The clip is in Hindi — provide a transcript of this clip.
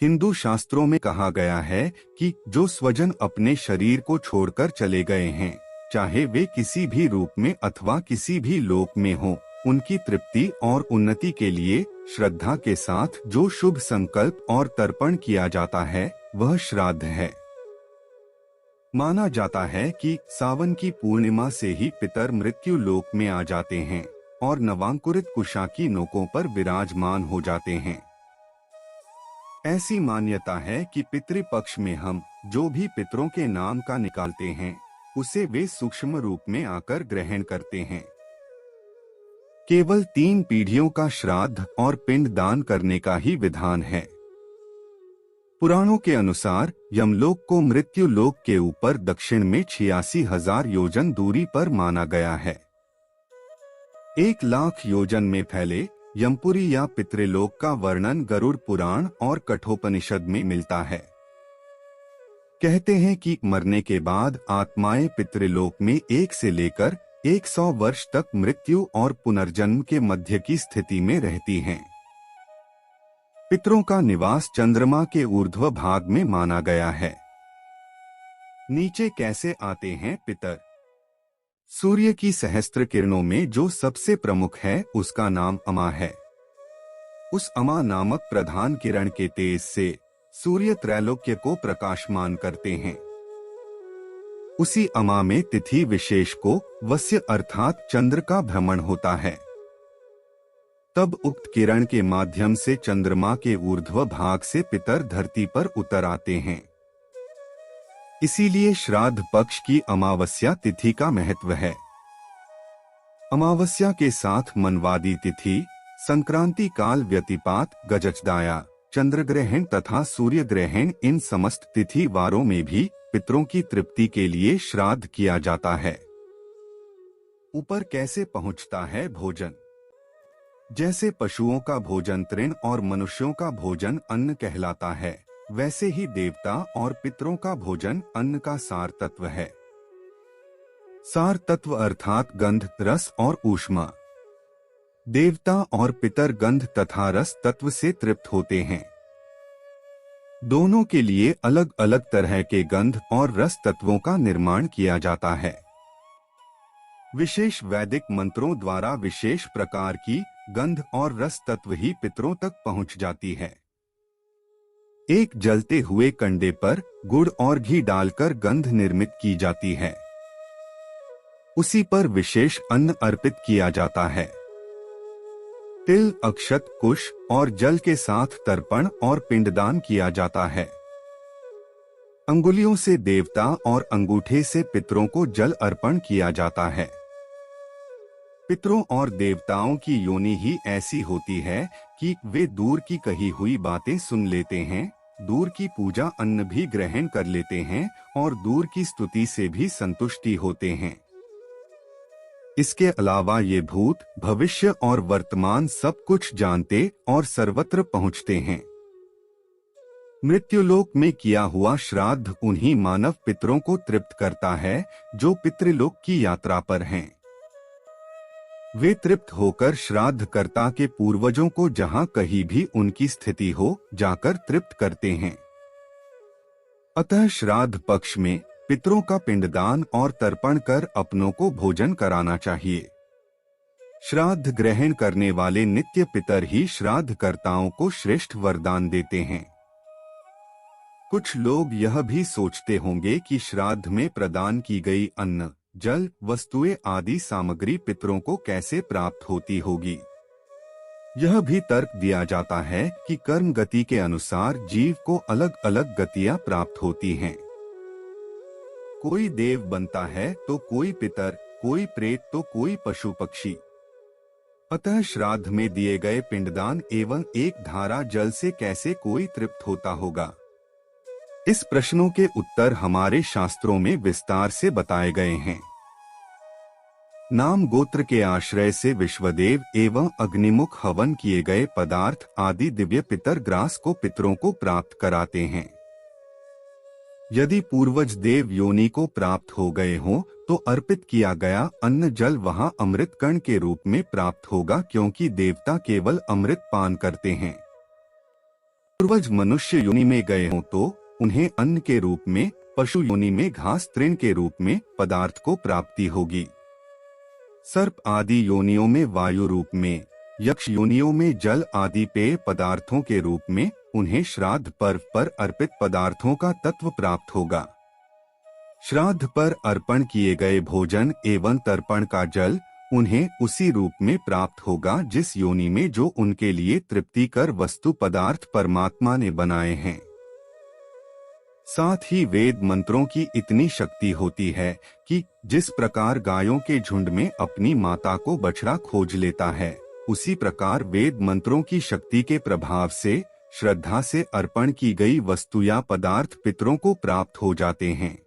हिंदू शास्त्रों में कहा गया है कि जो स्वजन अपने शरीर को छोड़कर चले गए हैं, चाहे वे किसी भी रूप में अथवा किसी भी लोक में हो, उनकी तृप्ति और उन्नति के लिए श्रद्धा के साथ जो शुभ संकल्प और तर्पण किया जाता है वह श्राद्ध है। माना जाता है कि सावन की पूर्णिमा से ही पितर मृत्यु लोक में आ जाते हैं और नवांकुरित कुशा की नोकों पर विराजमान हो जाते हैं। ऐसी मान्यता है कि पितृपक्ष में हम जो भी पितरों के नाम का निकालते हैं उसे वे सूक्ष्म रूप में आकर ग्रहण करते हैं। केवल 3 पीढ़ियों का श्राद्ध और पिंड दान करने का ही विधान है। पुराणों के अनुसार यमलोक को मृत्यु लोक के ऊपर दक्षिण में 86,000 योजन दूरी पर माना गया है। 1,00,000 योजन में फैले यमपुरी या पितृलोक का वर्णन गरुड़ पुराण और कठोपनिषद में मिलता है। कहते हैं कि मरने के बाद आत्माएं पितृलोक में 1 से लेकर 100 वर्ष तक मृत्यु और पुनर्जन्म के मध्य की स्थिति में रहती हैं। पितरों का निवास चंद्रमा के ऊर्ध्व भाग में माना गया है। नीचे कैसे आते हैं पितर? सूर्य की सहस्त्र किरणों में जो सबसे प्रमुख है उसका नाम अमा है। उस अमा नामक प्रधान किरण के तेज से सूर्य त्रैलोक्य को प्रकाशमान करते हैं। उसी अमा में तिथि विशेष को वस्य अर्थात चंद्र का भ्रमण होता है। तब उक्त किरण के माध्यम से चंद्रमा के ऊर्ध्व भाग से पितर धरती पर उतर आते हैं। इसीलिए श्राद्ध पक्ष की अमावस्या तिथि का महत्व है। अमावस्या के साथ मनवादी तिथि, संक्रांति काल व्यतिपात, गजचदाया, चंद्र ग्रहण तथा सूर्य ग्रहण, इन समस्त तिथि वारों में भी पितरों की तृप्ति के लिए श्राद्ध किया जाता है। ऊपर कैसे पहुंचता है भोजन? जैसे पशुओं का भोजन तृण और मनुष्यों का भोजन अन्न कहलाता है, वैसे ही देवता और पितरों का भोजन अन्न का सार तत्व है। सार तत्व अर्थात गंध, रस और ऊष्मा। देवता और पितर गंध तथा रस तत्व से तृप्त होते हैं। दोनों के लिए अलग अलग तरह के गंध और रस तत्वों का निर्माण किया जाता है। विशेष वैदिक मंत्रों द्वारा विशेष प्रकार की गंध और रस तत्व ही पितरों तक पहुंच जाती है। एक जलते हुए कंडे पर गुड़ और घी डालकर गंध निर्मित की जाती है। उसी पर विशेष अन्न अर्पित किया जाता है। तिल, अक्षत, कुश और जल के साथ तर्पण और पिंडदान किया जाता है। अंगुलियों से देवता और अंगूठे से पितरों को जल अर्पण किया जाता है। पितरों और देवताओं की योनि ही ऐसी होती है कि वे दूर की कही हुई बातें सुन लेते हैं, दूर की पूजा अन्न भी ग्रहण कर लेते हैं और दूर की स्तुति से भी संतुष्टि होते हैं। इसके अलावा ये भूत, भविष्य और वर्तमान सब कुछ जानते और सर्वत्र पहुंचते हैं। मृत्युलोक में किया हुआ श्राद्ध उन्हीं मानव पितरों को तृप्त करता है जो पितृलोक की यात्रा पर हैं। वे तृप्त होकर श्राद्धकर्ता के पूर्वजों को जहां कहीं भी उनकी स्थिति हो जाकर तृप्त करते हैं। अतः श्राद्ध पक्ष में पितरों का पिंडदान और तर्पण कर अपनों को भोजन कराना चाहिए। श्राद्ध ग्रहण करने वाले नित्य पितर ही श्राद्धकर्ताओं को श्रेष्ठ वरदान देते हैं। कुछ लोग यह भी सोचते होंगे कि श्राद्ध में प्रदान की गई अन्न, जल, वस्तुएं आदि सामग्री पितरों को कैसे प्राप्त होती होगी। यह भी तर्क दिया जाता है कि कर्म गति के अनुसार जीव को अलग अलग गतियां प्राप्त होती हैं। कोई देव बनता है तो कोई पितर, कोई प्रेत तो कोई पशु पक्षी। अतः श्राद्ध में दिए गए पिंडदान एवं एक धारा जल से कैसे कोई तृप्त होता होगा? इस प्रश्नों के उत्तर हमारे शास्त्रों में विस्तार से बताए गए हैं। नाम गोत्र के आश्रय से विश्वदेव एवं अग्निमुख हवन किए गए पदार्थ आदि दिव्य पितर ग्रास को पितरों को प्राप्त कराते हैं। यदि पूर्वज देव योनि को प्राप्त हो गए हों तो अर्पित किया गया अन्न जल वहां अमृत कण के रूप में प्राप्त होगा, क्योंकि देवता केवल अमृत पान करते हैं। पूर्वज मनुष्य योनि में गए हों तो उन्हें अन्न के रूप में, पशु योनि में घास तृण के रूप में पदार्थ को प्राप्ति होगी। सर्प आदि योनियों में वायु रूप में, यक्ष योनियों में जल आदि पेय पदार्थों के रूप में उन्हें श्राद्ध पर्व पर अर्पित पदार्थों का तत्व प्राप्त होगा। श्राद्ध पर अर्पण किए गए भोजन एवं तर्पण का जल उन्हें उसी रूप में प्राप्त होगा जिस योनि में जो उनके लिए तृप्तिकर वस्तु पदार्थ परमात्मा ने बनाए हैं। साथ ही वेद मंत्रों की इतनी शक्ति होती है कि जिस प्रकार गायों के झुंड में अपनी माता को बछड़ा खोज लेता है, उसी प्रकार वेद मंत्रों की शक्ति के प्रभाव से श्रद्धा से अर्पण की गई वस्तु या पदार्थ पितरों को प्राप्त हो जाते हैं।